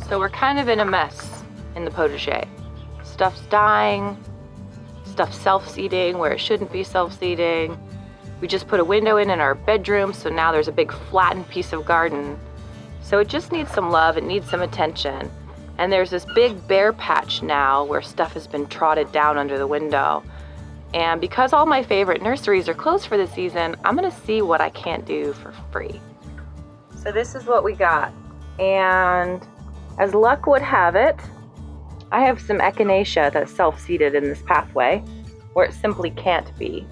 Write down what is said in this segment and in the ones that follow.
So we're kind of in a mess in the potager. Stuff's dying, stuff's self-seeding where it shouldn't be self-seeding. We just put a window in our bedroom, so now there's a big flattened piece of garden. So it just needs some love, it needs some attention. And there's this big bare patch now where stuff has been trotted down under the window. And because all my favorite nurseries are closed for the season, I'm gonna see what I can't do for free. So this is what we got. And as luck would have it, I have some echinacea that's self-seeded in this pathway where it simply can't be.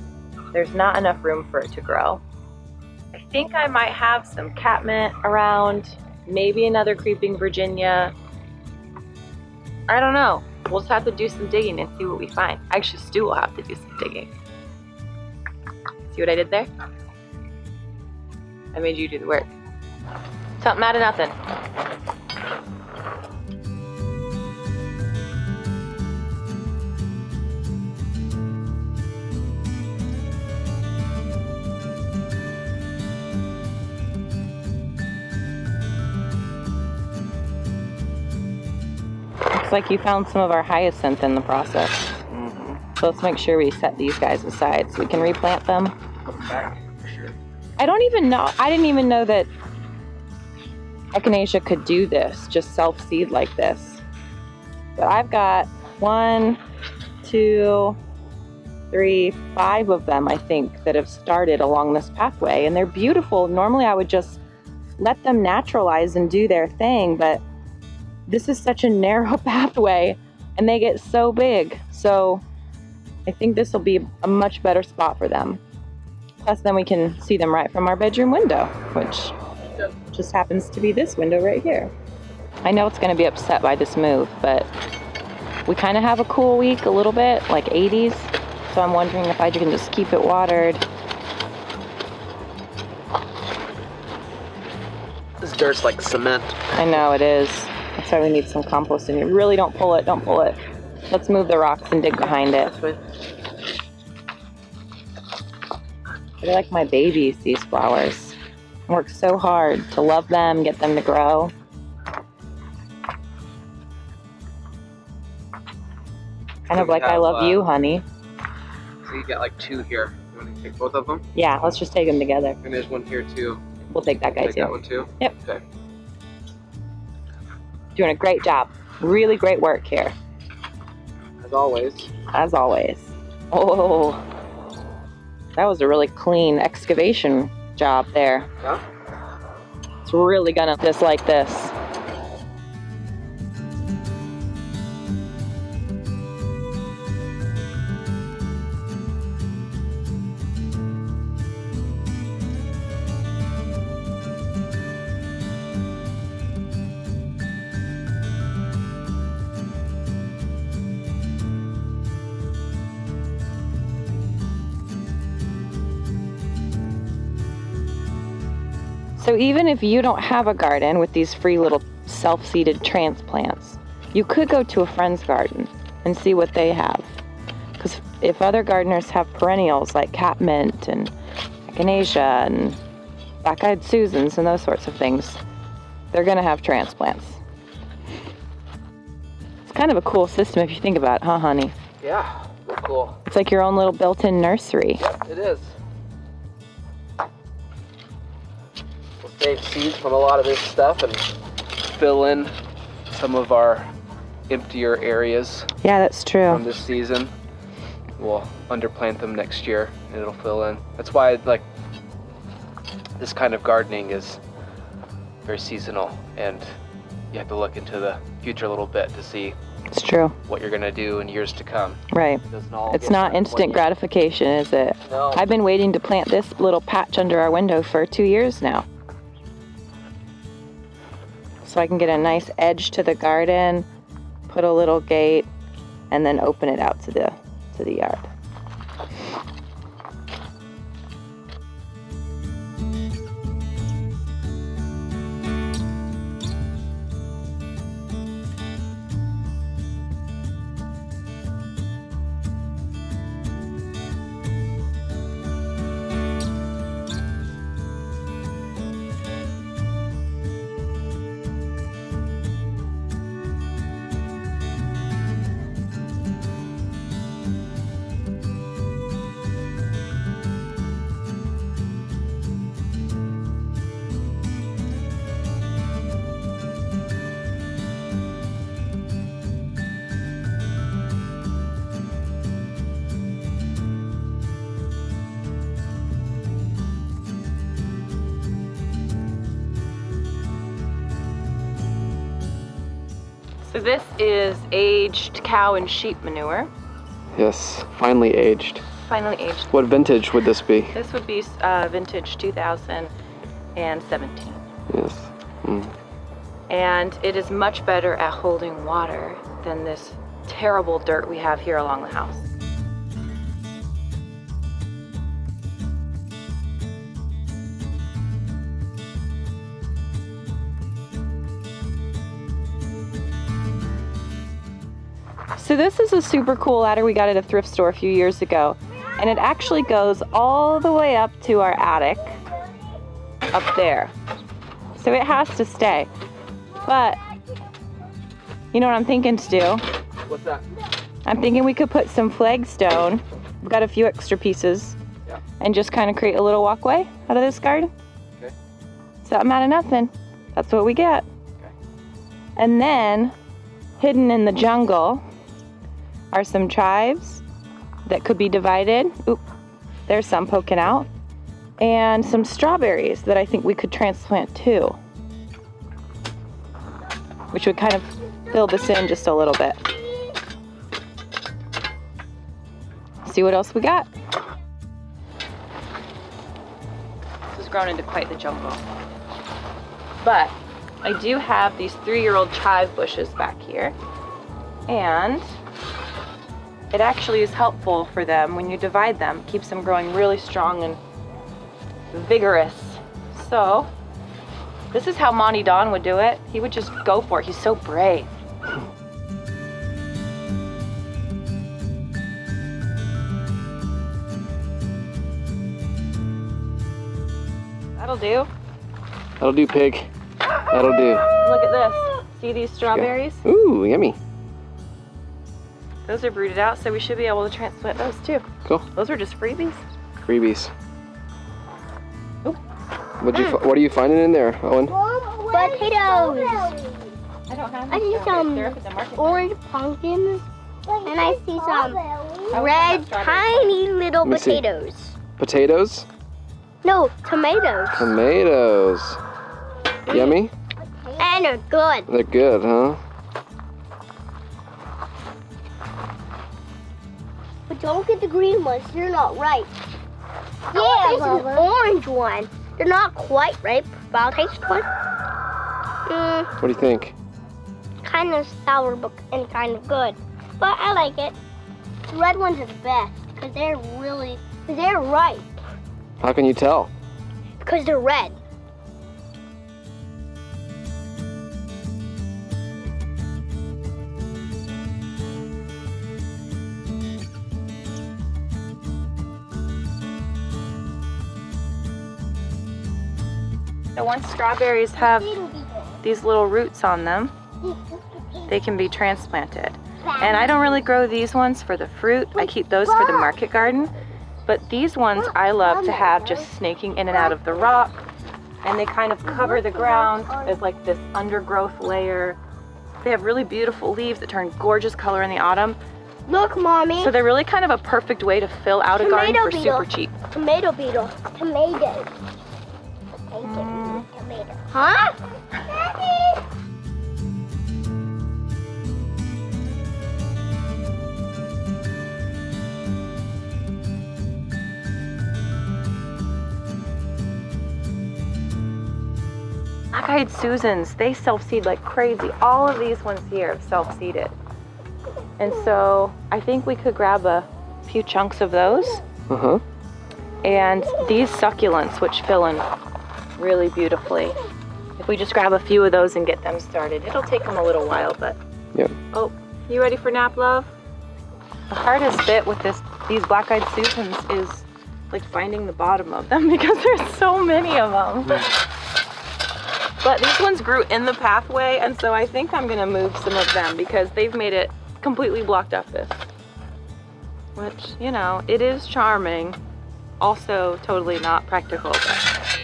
There's not enough room for it to grow. I think I might have some catmint around, maybe another creeping Virginia. I don't know. We'll just have to do some digging and see what we find. Actually, Stu will have to do some digging. See what I did there? I made you do the work. Something out of nothing. Looks like you found some of our hyacinth in the process. So let's make sure we set these guys aside so we can replant them. Back, for sure. I don't even know. I didn't even know that echinacea could do this, just self-seed like this. But I've got 1, 2, 3, 5 of them, I think, that have started along this pathway, and they're beautiful. Normally I would just let them naturalize and do their thing, but this is such a narrow pathway and they get so big. So I think this will be a much better spot for them. Plus then we can see them right from our bedroom window, which just happens to be this window right here. I know it's going to be upset by this move, but we kind of have a cool week a little bit, like 80s. So I'm wondering if I can just keep it watered. This dirt's like cement. I know it is. That's why we need some compost in here. Really don't pull it, don't pull it. Let's move the rocks and dig behind it. They're like my babies, these flowers. I work so hard to love them, get them to grow. Kind of like I love you, honey. So you got like 2 here. You want to take both of them? Yeah, let's just take them together. And there's one here too. We'll take that guy Take too. that one too? Yep. Okay. Doing a great job. Really great work here. As always. As always. Oh, that was a really clean excavation job there. Yeah? It's really gonna just like this. So even if you don't have a garden with these free little self-seeded transplants, you could go to a friend's garden and see what they have. Because if other gardeners have perennials like catmint and echinacea and black-eyed Susans and those sorts of things, they're gonna have transplants. It's kind of a cool system if you think about it, huh, honey? Yeah, real cool. It's like your own little built-in nursery. Yep, it is. We'll save seeds from a lot of this stuff and fill in some of our emptier areas Yeah, that's true. from this season. We'll underplant them next year and it'll fill in. That's why like this kind of gardening is very seasonal, and you have to look into the future a little bit to see It's true. what you're gonna do in years to come. Right. It doesn't all It's get not done instant one year. gratification, is it? No. I've been waiting to plant this little patch under our window for 2 years now. So I can get a nice edge to the garden, put a little gate, and then open it out to the yard. So this is aged cow and sheep manure. Yes, finely aged. Finally aged. What vintage would this be? This would be vintage 2017. Yes. Mm. And it is much better at holding water than this terrible dirt we have here along the house. So this is a super cool ladder we got at a thrift store a few years ago, and it actually goes all the way up to our attic up there. So it has to stay. But you know what I'm thinking to do? What's that? I'm thinking we could put some flagstone. We've got a few extra pieces. Yeah. And just kind of create a little walkway out of this garden. Okay. Something out of nothing. That's what we get. Okay. And then hidden in the jungle are some chives that could be divided. Oop, there's some poking out. And some strawberries that I think we could transplant too, which would kind of fill this in just a little bit. See what else we got. This has grown into quite the jungle. But I do have these 3-year-old chive bushes back here, and it actually is helpful for them when you divide them. It keeps them growing really strong and vigorous. So this is how Monty Don would do it. He would just go for it. He's so brave. That'll do. That'll do, pig. That'll do. Look at this. See these strawberries? Ooh, yummy. Those are rooted out, so we should be able to transplant those too. Cool. Those are just freebies. Freebies. Oop. What are you finding in there, Owen? Potatoes. I don't have I see some orange pumpkins, and I see some red, tiny little Let me see. potatoes. Potatoes? No, tomatoes. Tomatoes. Yummy? And they're good. They're good, huh? But don't get the green ones. They're not ripe. Yeah, there's an orange one. They're not quite ripe, but I'll taste one. What do you think? Kind of sour and kind of good, but I like it. The red ones are the best because they're ripe. How can you tell? Because they're red. So once strawberries have these little roots on them, they can be transplanted. And I don't really grow these ones for the fruit. I keep those for the market garden. But these ones I love to have just snaking in and out of the rock. And they kind of cover the ground as like this undergrowth layer. They have really beautiful leaves that turn gorgeous color in the autumn. Look, Mommy. So they're really kind of a perfect way to fill out a garden for super cheap. Tomato beetle. Tomato. Tomato. Huh? Daddy. Black-eyed Susans, they self-seed like crazy. All of these ones here have self-seeded. And so I think we could grab a few chunks of those. Uh-huh. And these succulents, which fill in really beautifully. If we just grab a few of those and get them started, it'll take them a little while, but. Yep. Oh, you ready for nap, love? The hardest bit with these black-eyed Susans is like finding the bottom of them because there's so many of them. But these ones grew in the pathway, and so I think I'm gonna move some of them because they've made it completely blocked off this. Which, you know, it is charming. Also totally not practical, but